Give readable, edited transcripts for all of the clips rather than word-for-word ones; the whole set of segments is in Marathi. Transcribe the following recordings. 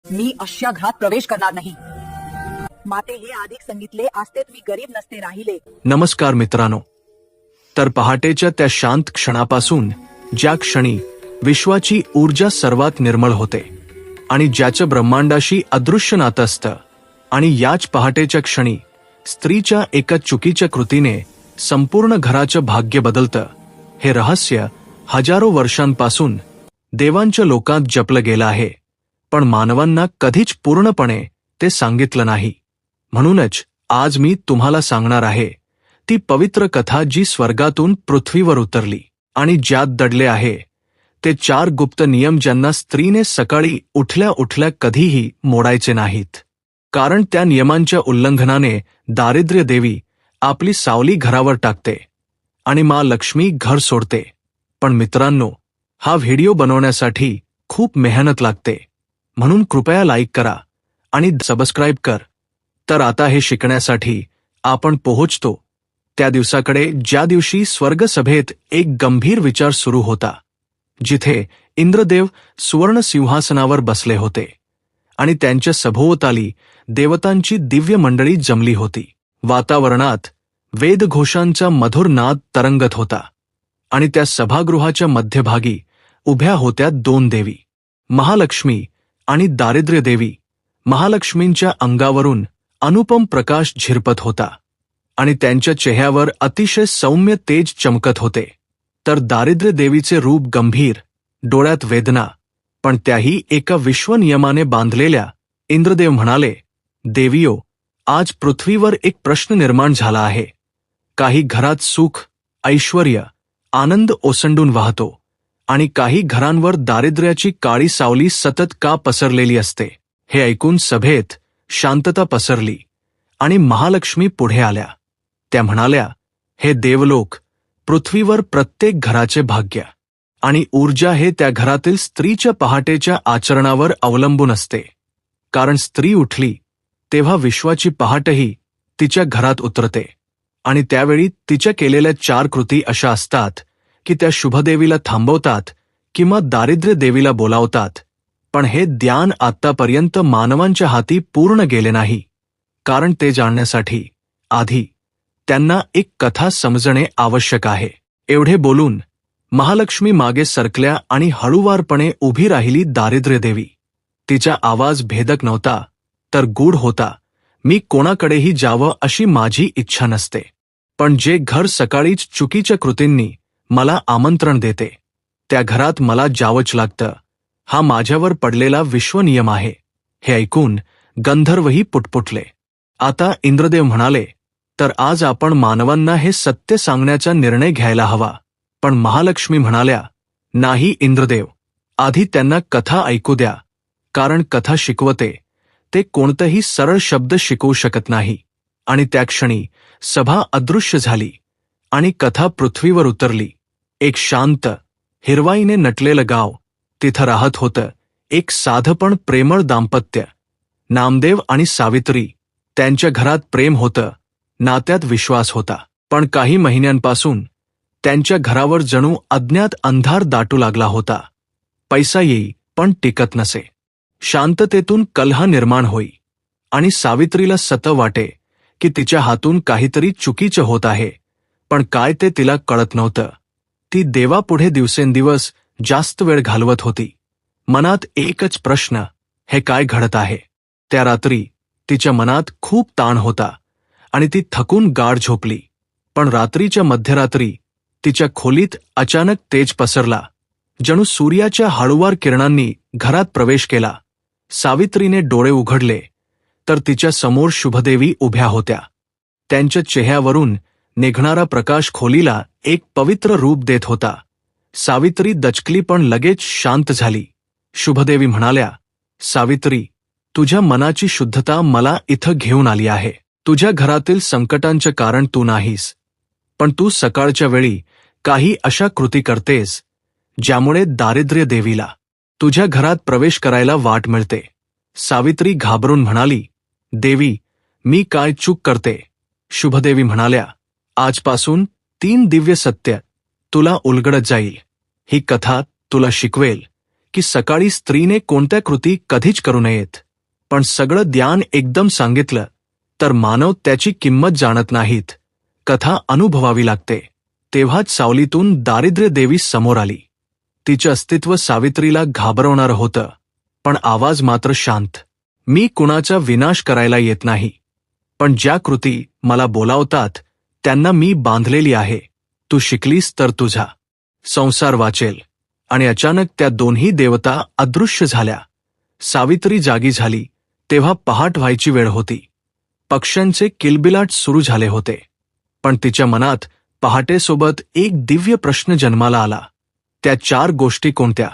मी अशा घरात प्रवेश करणार नाही. माते हे अधिक सांगितले असते मी गरीब नसते राहिले. नमस्कार मित्रांनो. तर पहाटेच्या त्या शांत क्षणापासून ज्या क्षणी विश्वाची ऊर्जा सर्वात निर्मळ होते आणि ज्याचं ब्रह्मांडाशी अदृश्य नातं असतं, आणि याच पहाटेच्या क्षणी स्त्रीच्या एका चुकीच्या कृतीने संपूर्ण घराचं भाग्य बदलतं, हे रहस्य हजारो वर्षांपासून देवांच्या लोकात जपलं गेलं आहे, पण मानवांना कधीच पूर्णपणे ते सांगितलं नाही. म्हणूनच आज मी तुम्हाला सांगणार आहे ती पवित्र कथा जी स्वर्गातून पृथ्वीवर उतरली आणि ज्यात दडले आहे ते 4 गुप्त नियम ज्यांना स्त्रीने सकाळी उठल्या उठल्या कधीही मोडायचे नाहीत. कारण त्या नियमांच्या उल्लंघनाने दारिद्र्य देवी आपली सावली घरावर टाकते आणि मा लक्ष्मी घर सोडते. पण मित्रांनो, हा व्हिडिओ बनवण्यासाठी खूप मेहनत लागते, म्हणून कृपया लाईक करा आणि सबस्क्राईब कर. तर आता हे शिकण्यासाठी आपण पोहोचतो त्या दिवसाकडे ज्या दिवशी स्वर्गसभेत एक गंभीर विचार सुरू होता, जिथे इंद्रदेव सुवर्ण सिंहासनावर बसले होते आणि त्यांच्या सभोवताली देवतांची दिव्य मंडळी जमली होती. वातावरणात वेदघोषांचा मधुर नाद तरंगत होता आणि त्या सभागृहाच्या मध्यभागी उभ्या होत्या 2 देवी, महालक्ष्मी आणि दारिद्र्य देवी. महालक्ष्मींच्या अंगावरून अनुपम प्रकाश झिरपत होता आणि त्यांच्या चेहऱ्यावर अतिशय सौम्य तेज चमकत होते, तर दारिद्र्य देवीचे रूप गंभीर, डोळ्यात वेदना, पण त्याही एका विश्वनियमाने बांधलेल्या. इंद्रदेव म्हणाले, देवियो, आज पृथ्वीवर एक प्रश्न निर्माण झाला आहे. काही घरात सुख, ऐश्वर्य, आनंद ओसंडून वाहतो आणि काही घरांवर दारिद्र्याची काळी सावली सतत का पसरलेली असते. हे ऐकून सभेत शांतता पसरली आणि महालक्ष्मी पुढे आल्या. त्या म्हणाल्या, हे देवलोक, पृथ्वीवर प्रत्येक घराचे भाग्य आणि ऊर्जा हे त्या घरातील स्त्रीच्या पहाटेच्या आचरणावर अवलंबून असते. कारण स्त्री उठली तेव्हा विश्वाची पहाटही तिच्या घरात उतरते आणि त्यावेळी तिच्या केलेल्या 4 कृती अशा असतात की त्या शुभदेवीला थांबवतात किंवा दारिद्र्य देवीला बोलावतात. पण हे ज्ञान आत्तापर्यंत मानवांच्या हाती पूर्ण गेले नाही, कारण ते जाणण्यासाठी आधी त्यांना एक कथा समजणे आवश्यक आहे. एवढे बोलून महालक्ष्मी मागे सरकल्या आणि हळूवारपणे उभी राहिली. दारिद्र्य देवी, तिचा आवाज भेदक नव्हता तर गूढ होता. मी कोणाकडेही जावं अशी माझी इच्छा नसते, पण जे घर सकाळीच चुकीच्या कृतींनी मला आमंत्रण देते त्या घरात मला जावंच लागतं. हा माझ्यावर पडलेला विश्वनियम आहे. हे ऐकून गंधर्वही पुटपुटले. आता इंद्रदेव म्हणाले, तर आज आपण मानवांना हे सत्य सांगण्याचा निर्णय घ्यायला हवा. पण महालक्ष्मी म्हणाल्या, नाही इंद्रदेव, आधी त्यांना कथा ऐकू द्या, कारण कथा शिकवते ते कोणतेही सरळ शब्द शिकवू शकत नाही. आणि त्या क्षणी सभा अदृश्य झाली आणि कथा पृथ्वीवर उतरली. एक शांत, हिरवाईने नटलेलं गाव. तिथं राहत होतं एक साधं पण प्रेमळ दाम्पत्य, नामदेव आणि सावित्री. त्यांच्या घरात प्रेम होतं, नात्यात विश्वास होता. पण काही महिन्यांपासून त्यांच्या घरावर जणू अज्ञात अंधार दाटू लागला होता. पैसा येई पण टिकत नसे. शांततेतून कलह निर्माण होई आणि सावित्रीला सतत वाटे की तिच्या हातून काहीतरी चुकीचं होत आहे, पण काय ते तिला कळत नव्हतं. ती देवापुढे दिवसेंदिवस जास्त वेळ घालवत होती. मनात एकच प्रश्न, हे काय घडत आहे. त्या रात्री तिच्या मनात खूप ताण होता आणि ती थकून गाढ झोपली. पण रात्रीच्या मध्यरात्री तिच्या खोलीत अचानक तेज पसरला, जणू सूर्याच्या हळूवार किरणांनी घरात प्रवेश केला. सावित्रीने डोळे उघडले तर तिच्या समोर शुभदेवी उभ्या होत्या. त्यांच्या चेहऱ्यावरून निघणारा प्रकाश खोलीला एक पवित्र रूप देत होता. सावित्री दचकली पण लगेच शांत झाली. शुभदेवी म्हणाल्या, सावित्री, तुझ्या मनाची शुद्धता मला इथं घेऊन आली आहे. तुझ्या घरातील संकटांचे कारण तू नाहीस, पण तू सकाळच्या वेळी काही अशा कृती करतेस ज्यामुळे दारिद्र्य देवीला तुझ्या घरात प्रवेश करायला वाट मिळते. सावित्री घाबरून म्हणाली, देवी, मी काय चूक करते. शुभदेवी म्हणाल्या, आजपासून 3 दिव्य सत्य तुला उलगडत जाईल. ही कथा तुला शिकवेल की सकाळी स्त्रीने कोणत्या कृती कधीच करू नयेत. पण सगळं ज्ञान एकदम सांगितलं तर मानव त्याची किंमत जाणत नाहीत. कथा अनुभवावी लागते. तेव्हाच सावलीतून दारिद्र्य देवी समोर आली. तिचं अस्तित्व सावित्रीला घाबरवणारं होतं, पण आवाज मात्र शांत. मी कुणाचा विनाश करायला येत नाही, पण ज्या कृती मला बोलावतात त्यांना मी बांधलेली आहे. तू शिकलीस तर तुझा संसार वाचेल. आणि अचानक त्या दोन्ही देवता अदृश्य झाल्या. सावित्री जागी झाली तेव्हा पहाट व्हायची वेळ होती. पक्ष्यांचे किलबिलाट सुरू झाले होते. पण तिच्या मनात पहाटेसोबत एक दिव्य प्रश्न जन्माला आला. त्या 4 गोष्टी कोणत्या?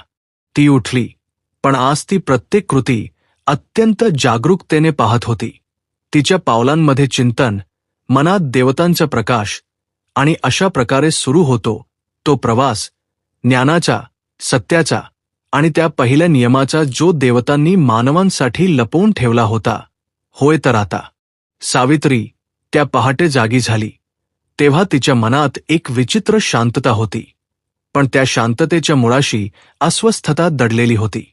ती उठली, पण आज ती प्रत्येक कृती अत्यंत जागरूकतेने पाहत होती. तिच्या पावलांमध्ये चिंतन, मनात देवतांचा प्रकाश. आणि अशा प्रकारे सुरू होतो तो प्रवास ज्ञानाचा, सत्याचा आणि त्या पहिल्या नियमाचा जो देवतांनी मानवांसाठी लपवून ठेवला होता. होय, तर आता सावित्री त्या पहाटे जागी झाली तेव्हा तिच्या मनात एक विचित्र शांतता होती. पण त्या शांततेच्या मुळाशी अस्वस्थता दडलेली होती.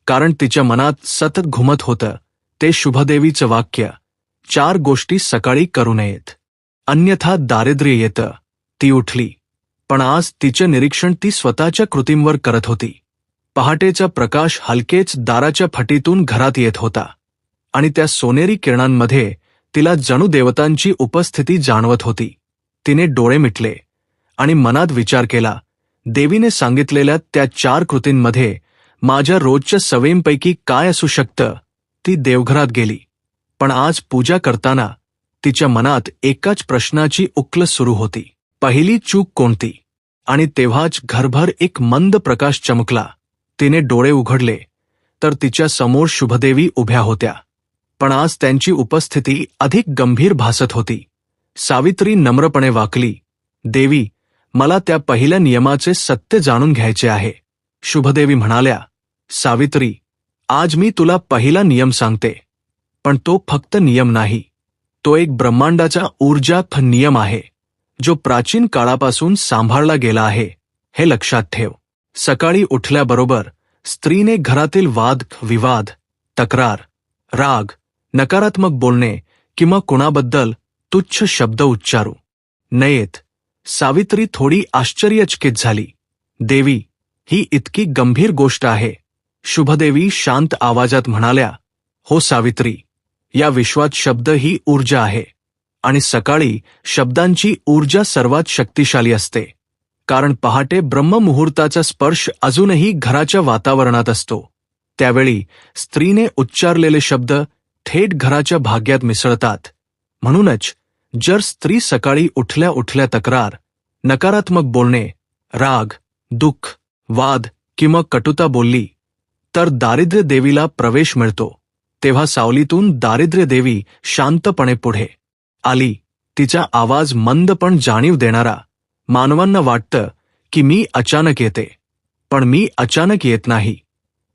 कारण तिच्या मनात सतत घुमत होतं ते शुभदेवीचं वाक्य, 4 गोष्टी सकाळी करू नयेत, अन्यथा दारिद्र्य येतं. ती उठली, पण आज तिचं निरीक्षण ती स्वतःच्या कृतींवर करत होती. पहाटेचा प्रकाश हलकेच दाराच्या फटीतून घरात येत होता आणि त्या सोनेरी किरणांमध्ये तिला जणू देवतांची उपस्थिती जाणवत होती. तिने डोळे मिटले आणि मनात विचार केला, देवीने सांगितलेल्या त्या 4 कृतींमध्ये माझ्या रोजच्या सवयींपैकी काय असू शकतं? ती देवघरात गेली, पण आज पूजा करताना तिच्या मनात एकाच प्रश्नाची उकल सुरू होती. पहिली चूक कोणती? आणि तेव्हाच घरभर एक मंद प्रकाश चमकला. तिने डोळे उघडले तर तिच्या समोर शुभदेवी उभ्या होत्या, पण आज त्यांची उपस्थिती अधिक गंभीर भासत होती. सावित्री नम्रपणे वाकली, देवी, मला त्या पहिल्या नियमाचे सत्य जाणून घ्यायचे आहे. शुभदेवी म्हणाल्या, सावित्री, आज मी तुला पहिला नियम सांगते, पण तो फक्त नियम नाही, तो एक ब्रह्मांडाचा ऊर्जा नियम आहे जो प्राचीन काळापासून सांभाळला गेला आहे. हे लक्षात ठेव. सकाळी उठल्याबरोबर स्त्रीने घरातील वाद विवाद, तक्रार, राग, नकारात्मक बोलणे किंवा कुणाबद्दल तुच्छ शब्द उच्चारू नयेत. सावित्री थोडी आश्चर्यचकित झाली. देवी, ही इतकी गंभीर गोष्ट आहे? शुभदेवी शांत आवाजात म्हणाल्या, हो सावित्री, या विश्वात शब्द ही ऊर्जा आहे आणि सकाळी शब्दांची ऊर्जा सर्वात शक्तिशाली असते. कारण पहाटे ब्रह्ममुहूर्ताचा स्पर्श अजूनही घराच्या वातावरणात असतो. त्यावेळी स्त्रीने उच्चारलेले शब्द थेट घराच्या भाग्यात मिसळतात. म्हणूनच जर स्त्री सकाळी उठल्या उठल्या तक्रार, नकारात्मक बोलणे, राग, दुःख, वाद किंवा कटुता बोलली तर दारिद्र्य देवीला प्रवेश मिळतो. तेव्हा सावलीतून दारिद्र्य देवी शांतपणे पुढे आली. तिचा आवाज मंद पण जाणीव देणारा. मानवांना वाटतं की मी अचानक येते, पण मी अचानक येत नाही.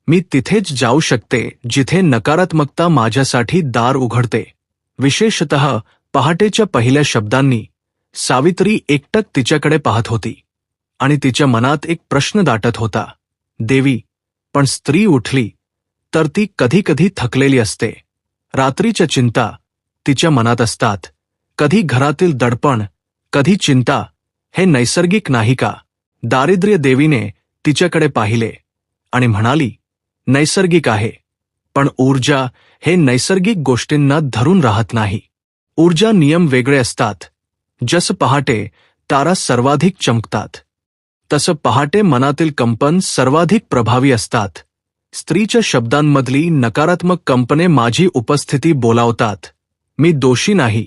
मी तिथेच जाऊ शकते जिथे नकारात्मकता माझ्यासाठी दार उघडते. विशेषतः पहाटेच्या पहिल्या शब्दांनी सावित्री एकटक तिच्याकडे पाहत होती आणि तिच्या मनात एक प्रश्न दाटत होता, देवी, पण स्त्री उठली तर ती कधी कधी थकलेली असते. रात्रीच्या चिंता तिच्या मनात असतात. कधी घरातील दडपण, कधी चिंता. हे नैसर्गिक नाही का? दारिद्र्य देवीने तिच्याकडे पाहिले आणि म्हणाली, नैसर्गिक आहे, पण ऊर्जा हे नैसर्गिक गोष्टींना धरून राहत नाही. ऊर्जा नियम वेगळे असतात. जसं पहाटे तारा सर्वाधिक चमकतात, तसं पहाटे मनातील कंपन सर्वाधिक प्रभावी असतात. स्त्रीच्या शब्दांमधली नकारात्मक कंपने माझी उपस्थिती बोलावतात. मी दोषी नाही,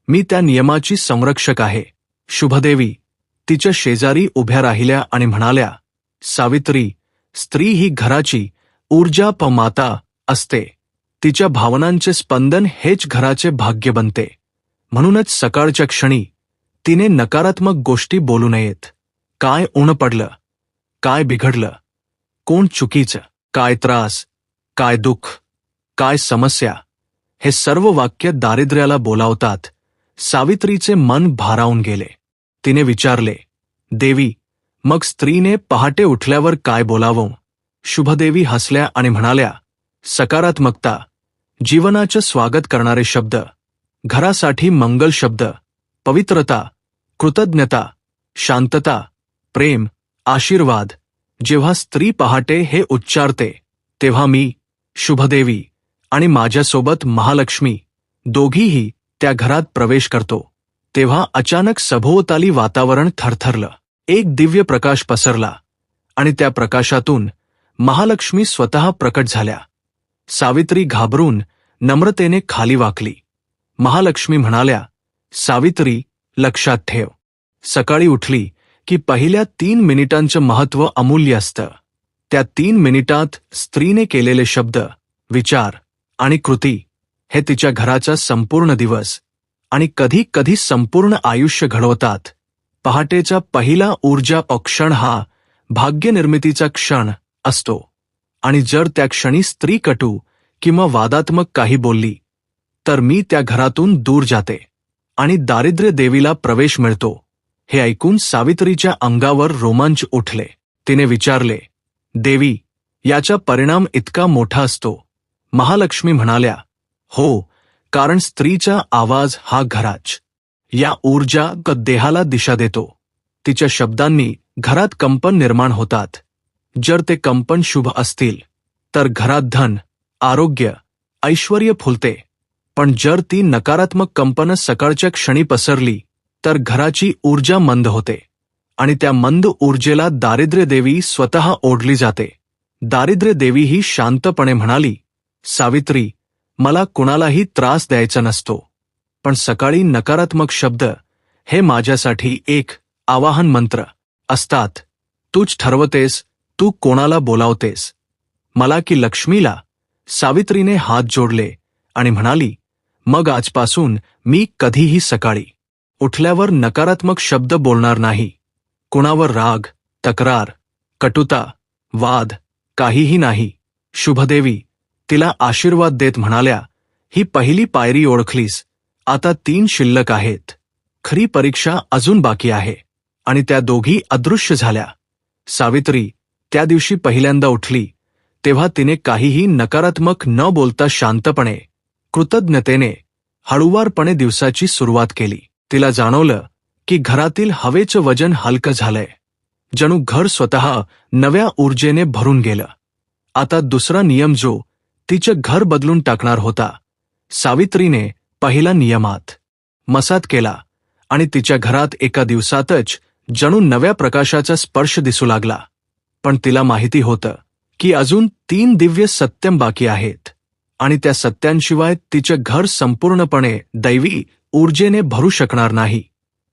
मी त्या नियमाची संरक्षक आहे. शुभदेवी तिच्या शेजारी उभ्या राहिल्या आणि म्हणाल्या, सावित्री, स्त्री ही घराची ऊर्जा माता असते. तिच्या भावनांचे स्पंदन हेच घराचे भाग्य बनते. म्हणूनच सकाळच्या क्षणी तिने नकारात्मक गोष्टी बोलू नयेत. काय ऊन पडलं, काय बिघडलं, कोण चुकीचं, काय त्रास, काय दुःख, काय समस्या, हे सर्व वाक्य दारिद्र्याला बोलावतात. सावित्रीचे मन भारावून गेले. तिने विचारले, देवी, मग स्त्रीने पहाटे उठल्यावर काय बोलावं? शुभदेवी हसल्या आणि म्हणाल्या, सकारात्मकता, जीवनाचं स्वागत करणारे शब्द, घरासाठी मंगल शब्द, पवित्रता, कृतज्ञता, शांतता, प्रेम, आशीर्वाद. जेव्हा स्त्री पहाटे हे उच्चारते तेव्हा मी, शुभदेवी आणि माझ्यासोबत महालक्ष्मी दोघीही त्या घरात प्रवेश करतो. तेव्हा अचानक सभोवताली वातावरण थरथरलं. एक दिव्य प्रकाश पसरला आणि त्या प्रकाशातून महालक्ष्मी स्वतः प्रकट झाल्या. सावित्री घाबरून नम्रतेने खाली वाकली. महालक्ष्मी म्हणाल्या, सावित्री, लक्षात ठेव, सकाळी उठली की पहिल्या 3 मिनिटांचं महत्त्व अमूल्य असतं. त्या 3 मिनिटात स्त्रीने केलेले शब्द, विचार आणि कृती हे तिच्या घराचा संपूर्ण दिवस आणि कधी कधी संपूर्ण आयुष्य घडवतात. पहाटेचा पहिला ऊर्जा क्षण हा भाग्यनिर्मितीचा क्षण असतो आणि जर त्या क्षणी स्त्री कटू किंवा वादात्मक काही बोलली तर मी त्या घरातून दूर जाते आणि दारिद्र्य देवीला प्रवेश मिळतो. हे ऐकून सावित्रीच्या अंगावर रोमांच उठले. तिने विचारले, देवी, याचा परिणाम इतका मोठा असतो? महालक्ष्मी म्हणाल्या, हो, कारण स्त्रीचा आवाज हा घराच या ऊर्जा देहाला दिशा देतो. तिच्या शब्दांनी घरात कंपन निर्माण होतात. जर ते कंपन शुभ असतील तर घरात धन, आरोग्य, ऐश्वर्य फुलते. पण जर ती नकारात्मक कंपनं सकाळच्या क्षणी पसरली तर घराची ऊर्जा मंद होते आणि त्या मंद ऊर्जेला दारिद्र्य देवी स्वतः ओढली जाते. दारिद्र्य देवी ही शांतपणे म्हणाली, सावित्री, मला कुणालाही त्रास द्यायचा नसतो, पण सकाळी नकारात्मक शब्द हे माझ्यासाठी एक आवाहन मंत्र असतात. तूच ठरवतेस तू कोणाला बोलावतेस, मला की लक्ष्मीला. सावित्रीने हात जोडले आणि म्हणाली, मग आजपासून मी कधीही सकाळी उठल्यावर नकारात्मक शब्द बोलणार नाही. कुणावर राग, तक्रार, कटुता, वाद काहीही नाही. शुभदेवी तिला आशीर्वाद देत म्हणाल्या, ही पहिली पायरी ओळखलीस, आता 3 शिल्लक आहेत. खरी परीक्षा अजून बाकी आहे. आणि त्या दोघी अदृश्य झाल्या. सावित्री त्या दिवशी पहिल्यांदा उठली तेव्हा तिने काहीही नकारात्मक न बोलता शांतपणे, कृतज्ञतेने, हळुवारपणे दिवसाची सुरुवात केली. तिला जाणवलं की घरातील हवेचं वजन हलकं झालंय, जणू घर स्वतः नव्या ऊर्जेने भरून गेलं. आता दुसरा नियम जो तिचं घर बदलून टाकणार होता. सावित्रीने पहिला नियमात मसात केला आणि तिच्या घरात एका दिवसातच जणू नव्या प्रकाशाचा स्पर्श दिसू लागला. पण तिला माहिती होतं की अजून 3 दिव्य सत्यम बाकी आहेत आणि त्या सत्यांशिवाय तिचं घर संपूर्णपणे दैवी ऊर्जेने भरू शकणार नाही.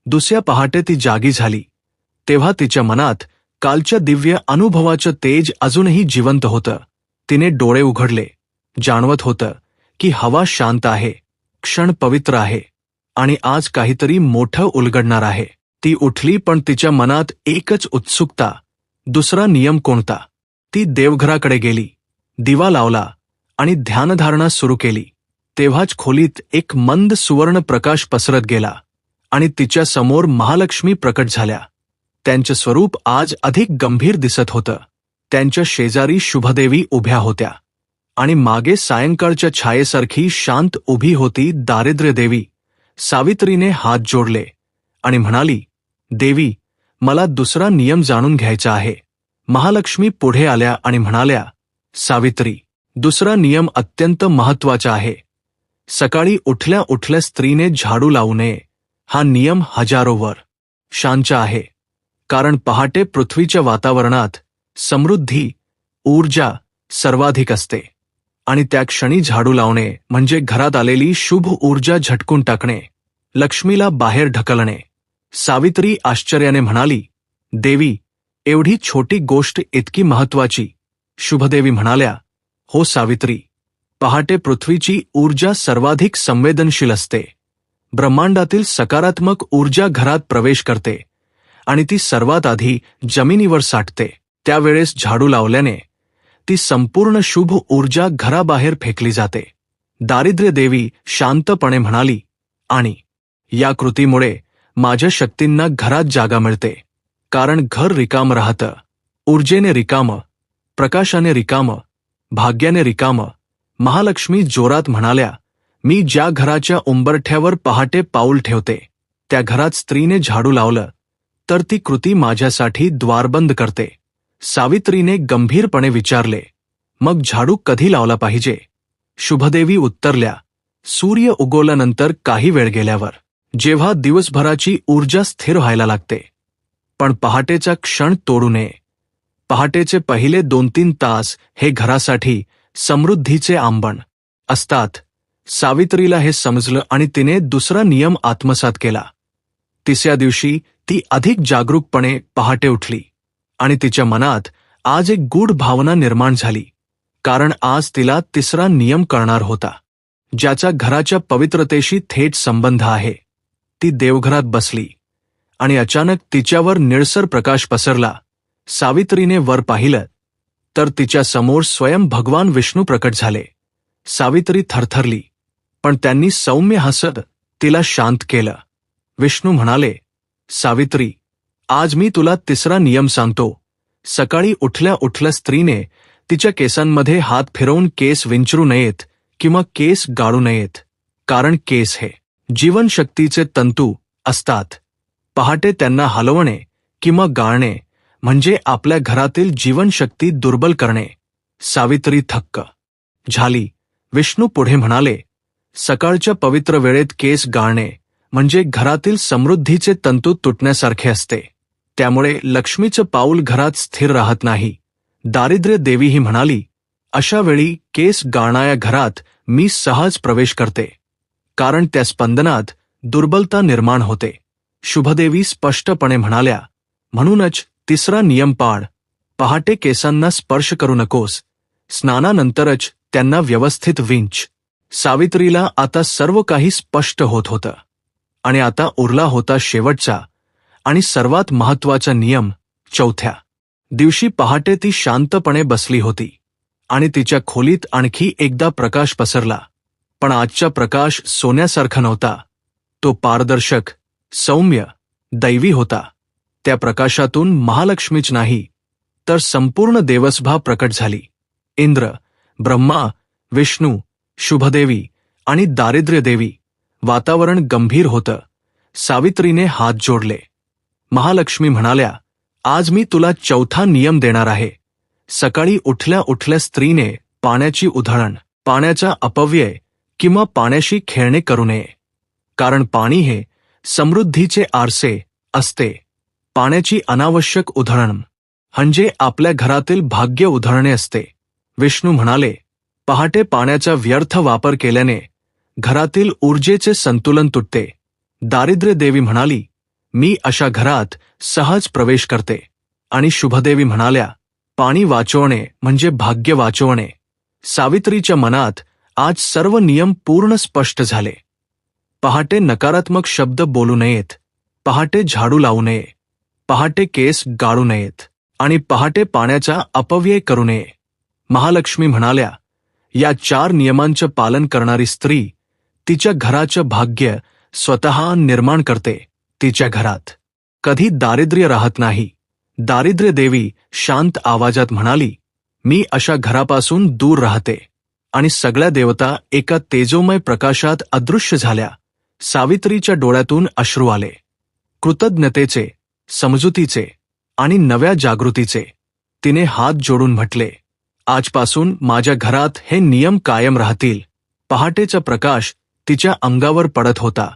दुसऱ्या पहाटे ती जागी झाली तेव्हा तिच्या मनात कालच्या दिव्य अनुभवाचं तेज अजूनही जिवंत होतं. तिने डोळे उघडले. जाणवत होतं की हवा शांत आहे, क्षण पवित्र आहे आणि आज काहीतरी मोठं उलगडणार आहे. ती उठली पण तिच्या मनात एकच उत्सुकता, दुसरा नियम कोणता? ती देवघराकडे गेली, दिवा लावला आणि ध्यानधारणा सुरू केली. तेव्हाच खोलीत एक मंद सुवर्ण प्रकाश पसरत गेला आणि तिच्या समोर महालक्ष्मी प्रकट झाल्या. त्यांचं स्वरूप आज अधिक गंभीर दिसत होतं. त्यांच्या शेजारी शुभदेवी उभ्या होत्या आणि मागे सायंकाळच्या छायेसारखी शांत उभी होती दारिद्र्य देवी. सावित्रीने हात जोडले आणि म्हणाली, देवी, मला दुसरा नियम जाणून घ्यायचा आहे. महालक्ष्मी पुढे आल्या आणि म्हणाल्या, सावित्री, दुसरा नियम अत्यंत महत्वाचा आहे. सकाळी उठल्या उठल्या स्त्रीने झाडू लावू नये. हा नियम हजारो वर्षांचा आहे, कारण पहाटे पृथ्वीच्या वातावरणात समृद्धी, ऊर्जा सर्वाधिक असते आणि त्या क्षणी झाडू लावणे म्हणजे घरात आलेली शुभ ऊर्जा झटकून टाकणे, लक्ष्मीला बाहेर ढकलणे. सावित्री आश्चर्याने म्हणाली, देवी, एवढी छोटी गोष्ट इतकी महत्वाची? शुभदेवी म्हणाल्या, हो सावित्री, पहाटे पृथ्वीची ऊर्जा सर्वाधिक संवेदनशील असते. ब्रह्मांडातील सकारात्मक ऊर्जा घरात प्रवेश करते आणि ती सर्वात आधी जमिनीवर साठते. त्यावेळेस झाडू लावल्याने ती संपूर्ण शुभ ऊर्जा घराबाहेर फेकली जाते. दारिद्र्य देवी शांतपणे म्हणाली, आणि या कृतीमुळे माझ्या शक्तींना घरात जागा मिळते, कारण घर रिकाम राहतं, ऊर्जेने रिकामं प्रकाशाने रिकामं, भाग्याने रिकामं. महालक्ष्मी जोरात म्हणाल्या, मी ज्या घराच्या उंबरठ्यावर पहाटे पाऊल ठेवते त्या घरात स्त्रीने झाडू लावलं तर ती कृती माझ्यासाठी द्वारबंद करते. सावित्रीने गंभीरपणे विचारले, मग झाडू कधी लावला पाहिजे? शुभदेवी उत्तरल्या, सूर्य उगवल्यानंतर काही वेळ गेल्यावर, जेव्हा दिवसभराची ऊर्जा स्थिर व्हायला लागते. पण पहाटेचा क्षण तोडू नये. पहाटेचे पहिले 2-3 तास हे घरासाठी समृद्धीचे आंबण असतात. सावित्रीला हे समजलं आणि तिने दुसरा नियम आत्मसात केला. तिसऱ्या दिवशी ती अधिक जागरूकपणे पहाटे उठली आणि तिच्या मनात आज एक गूढ भावना निर्माण झाली, कारण आज तिला तिसरा नियम कळणार होता, ज्याचा घराच्या पवित्रतेशी थेट संबंध आहे. ती देवघरात बसली आणि अचानक तिच्यावर निळसर प्रकाश पसरला. सावित्रीने वर पाहिलं तर तिच्या समोर स्वयं भगवान विष्णू प्रकट झाले. सावित्री थरथरली, पण त्यांनी सौम्य हसत तिला शांत केलं. विष्णू म्हणाले, सावित्री, आज मी तुला तिसरा नियम सांगतो. सकाळी उठल्या उठल्या स्त्रीने तिच्या केसांमध्ये हात फिरवून केस विंचरू नयेत किंवा केस गाळू नयेत, कारण केस हे जीवनशक्तीचे तंतू असतात. पहाटे त्यांना हलवणे किंवा गाळणे म्हणजे आपल्या घरातील जीवनशक्ती दुर्बल करणे. सावित्री थक्क झाली. विष्णू पुढे म्हणाले, सकाळच्या पवित्र वेळेत केस गाळणे म्हणजे घरातील समृद्धीचे तंतू तुटण्यासारखे असते. त्यामुळे लक्ष्मीचं पाऊल घरात स्थिर राहत नाही. दारिद्र्य देवीही म्हणाली, अशा वेळी केस गाळणाऱ्या घरात मी सहज प्रवेश करते, कारण त्या स्पंदनात दुर्बलता निर्माण होते. शुभदेवी स्पष्टपणे म्हणाल्या, म्हणूनच तिसरा नियम पाळ. पहाटे केसांना स्पर्श करू नकोस. स्नानानंतरच त्यांना व्यवस्थित विंच. सावित्रीला आता सर्व काही स्पष्ट होत होतं. आणि आता उरला होता शेवटचा आणि सर्वात महत्वाचा नियम. चौथ्या दिवशी पहाटे ती शांतपणे बसली होती आणि तिच्या खोलीत आणखी एकदा प्रकाश पसरला. पण आजचा प्रकाश सोन्यासारखा नव्हता. तो पारदर्शक, सौम्य, दैवी होता. त्या प्रकाशातून महालक्ष्मीच नाही तर संपूर्ण देवसभा प्रकट झाली. इंद्र, ब्रह्मा, विष्णू, शुभदेवी आणि दारिद्र्य देवी. वातावरण गंभीर होतं. सावित्रीने हात जोडले. महालक्ष्मी म्हणाल्या, आज मी तुला चौथा नियम देणार आहे. सकाळी उठल्या उठल्या स्त्रीने पाण्याची उधळण, पाण्याचा अपव्यय किंवा पाण्याशी खेळणे करू नये, कारण पाणी हे समृद्धीचे आरसे असते. पाण्याची अनावश्यक उधळण म्हणजे आपल्या घरातील भाग्य उधळणे असते. विष्णू म्हणाले, पहाटे पाण्याचा व्यर्थ वापर केल्याने घरातील ऊर्जेचे संतुलन तुटते. दारिद्र्य देवी म्हणाली, मी अशा घरात सहज प्रवेश करते. आणि शुभदेवी म्हणाल्या, पाणी वाचवणे म्हणजे भाग्य वाचवणे. सावित्रीच्या मनात आज सर्व नियम पूर्ण स्पष्ट झाले. पहाटे नकारात्मक शब्द बोलू नयेत, पहाटे झाडू लावू नये, पहाटे केस गाळू नयेत आणि पहाटे पाण्याचा अपव्यय करू नये. महालक्ष्मी म्हणाल्या, या 4 नियमांचं पालन करणारी स्त्री तिच्या घराचं भाग्य स्वतः निर्माण करते. तिच्या घरात कधी दारिद्र्य राहत नाही. दारिद्र्य देवी शांत आवाजात म्हणाली, मी अशा घरापासून दूर राहते. आणि सगळ्या देवता एका तेजोमय प्रकाशात अदृश्य झाल्या. सावित्रीच्या डोळ्यातून अश्रू आले, कृतज्ञतेचे, समजुतीचे आणि नव्या जागृतीचे. तिने हात जोडून म्हटले, आजपासून माझ्या घरात हे नियम कायम राहतील. पहाटेचा प्रकाश तिच्या अंगावर पडत होता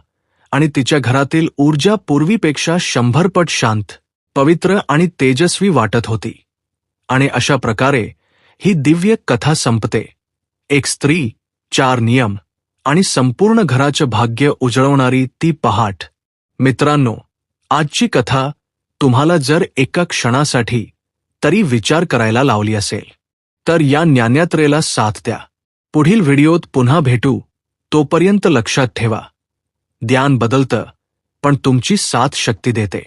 आणि तिच्या घरातील ऊर्जा पूर्वीपेक्षा 100 पट शांत, पवित्र आणि तेजस्वी वाटत होती. आणि अशा प्रकारे ही दिव्य कथा संपते. एक स्त्री, 4 नियम आणि संपूर्ण घराचं भाग्य उजळवणारी ती पहाट. मित्रांनो, आजची कथा तुम्हाला जर एका क्षणासाठी तरी विचार करायला लावली असेल तर या ज्ञानयात्रेला साथ द्या. पुढील व्हिडिओत पुन्हा भेटू. तोपर्यंत लक्षात ठेवा, ज्ञान बदलतं पण तुमची साथ शक्ती देते.